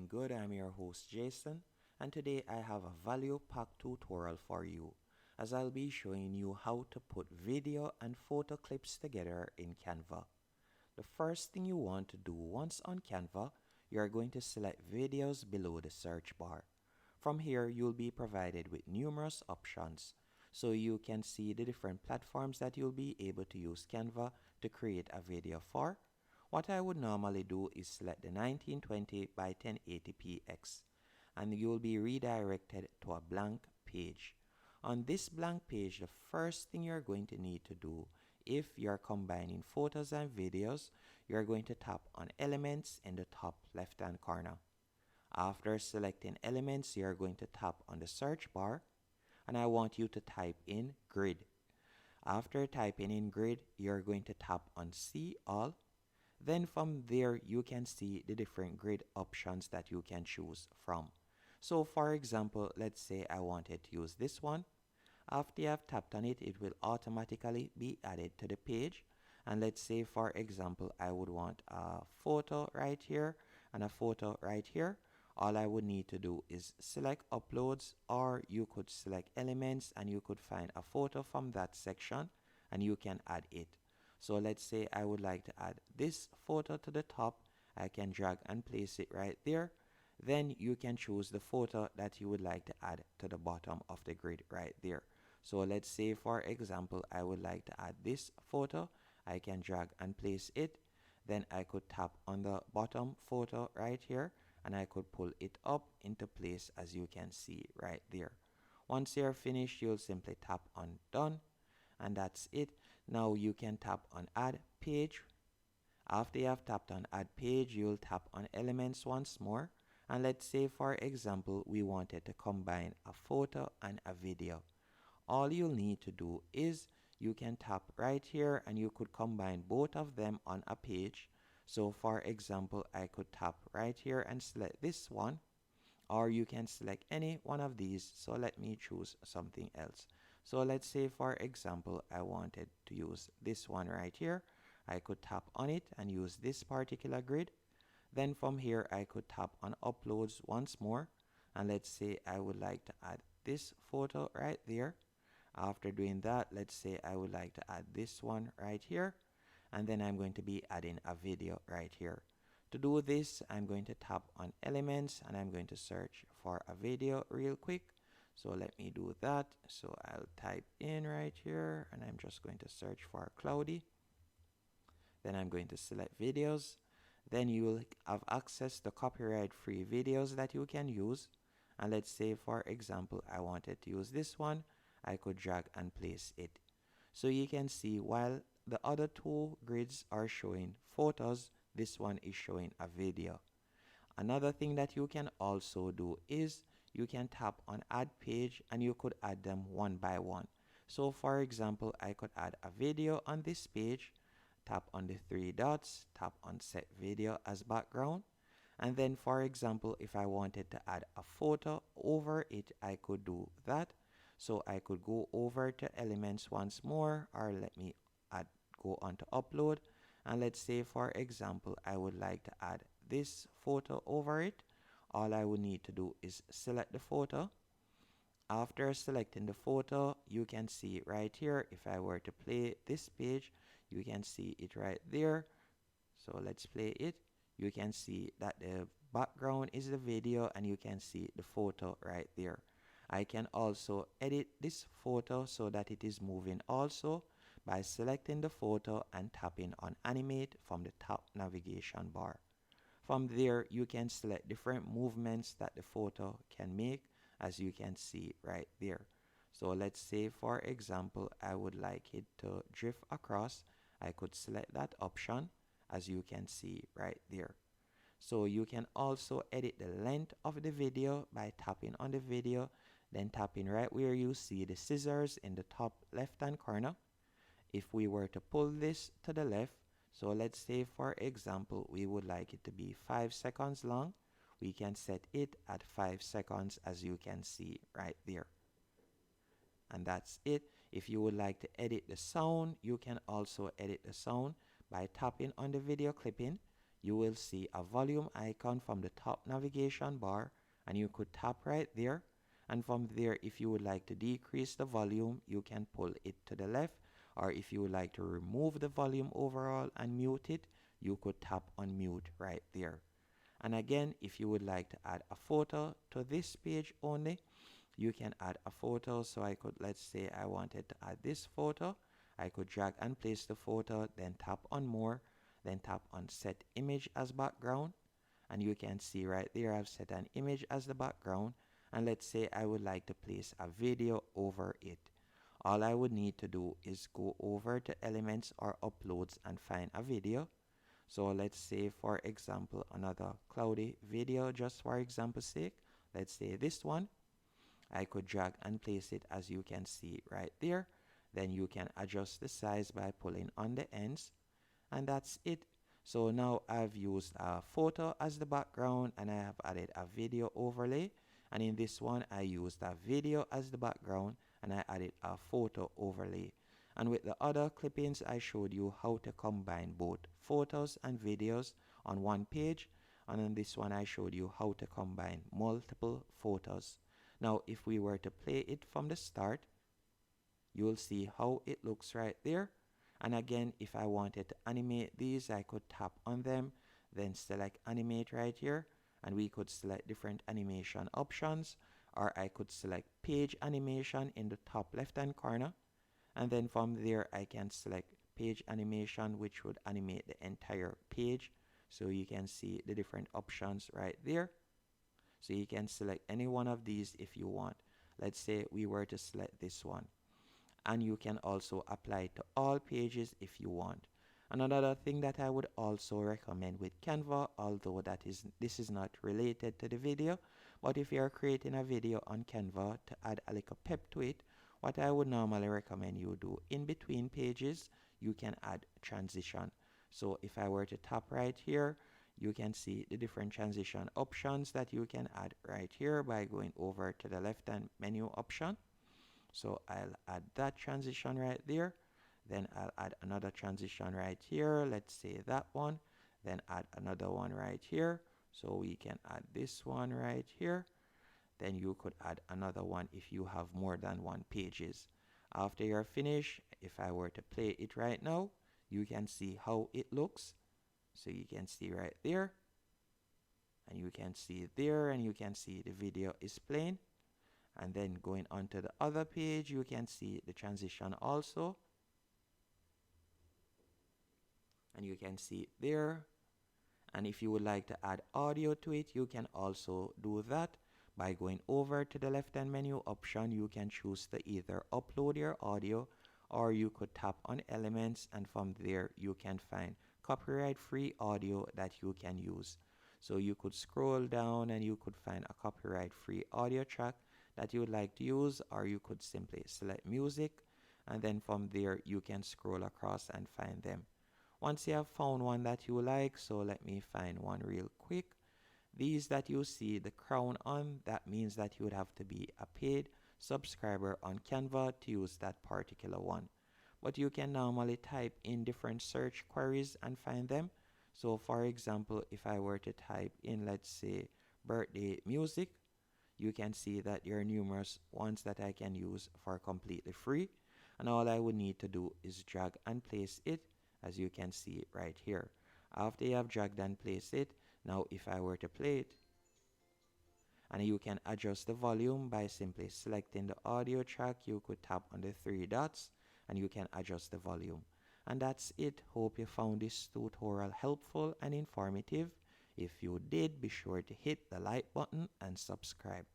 good? I'm your host Jason, and today I have a value-packed tutorial for you as I'll be showing you how to put video and photo clips together in Canva. The first thing you want to do once on Canva, you are going to select videos below the search bar. From here, you'll be provided with numerous options so you can see the different platforms that you'll be able to use Canva to create a video for. What I would normally do is select the 1920 by 1080p X, and you'll be redirected to a blank page. On this blank page, the first thing you're going to need to do if you're combining photos and videos, you're going to tap on Elements in the top left hand corner. After selecting Elements, you're going to tap on the search bar, and I want you to type in Grid. After typing in Grid, you're going to tap on See All. Then from there, you can see the different grid options that you can choose from. So for example, let's say I wanted to use this one. After you have tapped on it, it will automatically be added to the page. And let's say, for example, I would want a photo right here and a photo right here. All I would need to do is select Uploads, or you could select Elements and you could find a photo from that section and you can add it. So let's say I would like to add this photo to the top. I can drag and place it right there. Then you can choose the photo that you would like to add to the bottom of the grid right there. So let's say, for example, I would like to add this photo. I can drag and place it. Then I could tap on the bottom photo right here and I could pull it up into place, as you can see right there. Once you're finished, you'll simply tap on Done. And that's it. Now you can tap on Add Page. After you have tapped on Add Page, you'll tap on Elements once more. And let's say, for example, we wanted to combine a photo and a video. All you'll need to do is you can tap right here and you could combine both of them on a page. So for example, I could tap right here and select this one, or you can select any one of these. So let me choose something else. So let's say, for example, I wanted to use this one right here. I could tap on it and use this particular grid. Then from here, I could tap on Uploads once more. And let's say I would like to add this photo right there. After doing that, let's say I would like to add this one right here. And then I'm going to be adding a video right here. To do this, I'm going to tap on Elements and I'm going to search for a video real quick. So let me do that. So I'll type in right here and I'm just going to search for cloudy. Then I'm going to select videos. Then you will have access to copyright-free videos that you can use. And let's say, for example, I wanted to use this one. I could drag and place it. So you can see while the other two grids are showing photos, this one is showing a video. Another thing that you can also do is you can tap on Add Page and you could add them one by one. So for example, I could add a video on this page, tap on the three dots, tap on Set Video as Background. And then for example, if I wanted to add a photo over it, I could do that. So I could go over to Elements once more, or let me go on to Upload. And let's say, for example, I would like to add this photo over it. All I would need to do is select the photo. After selecting the photo, you can see right here, if I were to play this page, you can see it right there. So let's play it. You can see that the background is the video and you can see the photo right there. I can also edit this photo so that it is moving also by selecting the photo and tapping on Animate from the top navigation bar. From there, you can select different movements that the photo can make, as you can see right there. So let's say, for example, I would like it to drift across. I could select that option, as you can see right there. So you can also edit the length of the video by tapping on the video, then tapping right where you see the scissors in the top left hand corner. If we were to pull this to the left, so let's say, for example, we would like it to be 5 seconds long, we can set it at 5 seconds, as you can see right there. And that's it. If you would like to edit the sound, you can also edit the sound by tapping on the video clipping. you will see a volume icon from the top navigation bar, and you could tap right there. And from there, if you would like to decrease the volume, you can pull it to the left, or if you would like to remove the volume overall and mute it, you could tap on mute right there. And again, if you would like to add a photo to this page only, you can add a photo. So I could, let's say I wanted to add this photo. I could drag and place the photo, then tap on more, then tap on set image as background. And you can see right there, I've set an image as the background. And let's say I would like to place a video over it. All I would need to do is go over to elements or uploads and find a video. So let's say, for example, another cloudy video, just for example's sake. Let's say this one. I could drag and place it, as you can see right there. Then you can adjust the size by pulling on the ends. And that's it. So now I've used a photo as the background, and I have added a video overlay. And in this one, I used a video as the background, and I added a photo overlay. And with the other clippings, I showed you how to combine both photos and videos on one page. And in this one, I showed you how to combine multiple photos. Now, if we were to play it from the start, you will see how it looks right there. And again, if I wanted to animate these, I could tap on them, then select animate right here, and we could select different animation options, or I could select page animation in the top left hand corner, and then from there I can select page animation, which would animate the entire page. So you can see the different options right there. So you can select any one of these if you want. Let's say we were to select this one. And you can also apply it to all pages if you want. Another thing that I would also recommend with Canva, although this is not related to the video, but if you are creating a video on Canva to add a little pep to it, what I would normally recommend you do, in between pages, you can add transition. So if I were to tap right here, you can see the different transition options that you can add right here by going over to the left hand menu option. So I'll add that transition right there. Then I'll add another transition right here. Let's say that one. Then add another one right here. So we can add this one right here. Then you could add another one if you have more than one pages. After you're finished, if I were to play it right now, you can see how it looks. So you can see right there, and you can see there, and you can see the video is playing. And then going on to the other page, you can see the transition also. And you can see it there. And if you would like to add audio to it, you can also do that by going over to the left hand menu option. You can choose to either upload your audio, or you could tap on elements, and from there you can find copyright free audio that you can use. So you could scroll down and you could find a copyright free audio track that you would like to use, or you could simply select music, and then from there you can scroll across and find them. Once you have found one that you like, so let me find one real quick. These that you see the crown on, that means that you would have to be a paid subscriber on Canva to use that particular one. But you can normally type in different search queries and find them. So for example, if I were to type in, let's say, birthday music, you can see that there are numerous ones that I can use for completely free. And all I would need to do is drag and place it, as you can see right here. After you have dragged and placed it, now if I were to play it, and you can adjust the volume by simply selecting the audio track, you could tap on the three dots and you can adjust the volume. And that's it. Hope you found this tutorial helpful and informative. If you did, be sure to hit the like button and subscribe.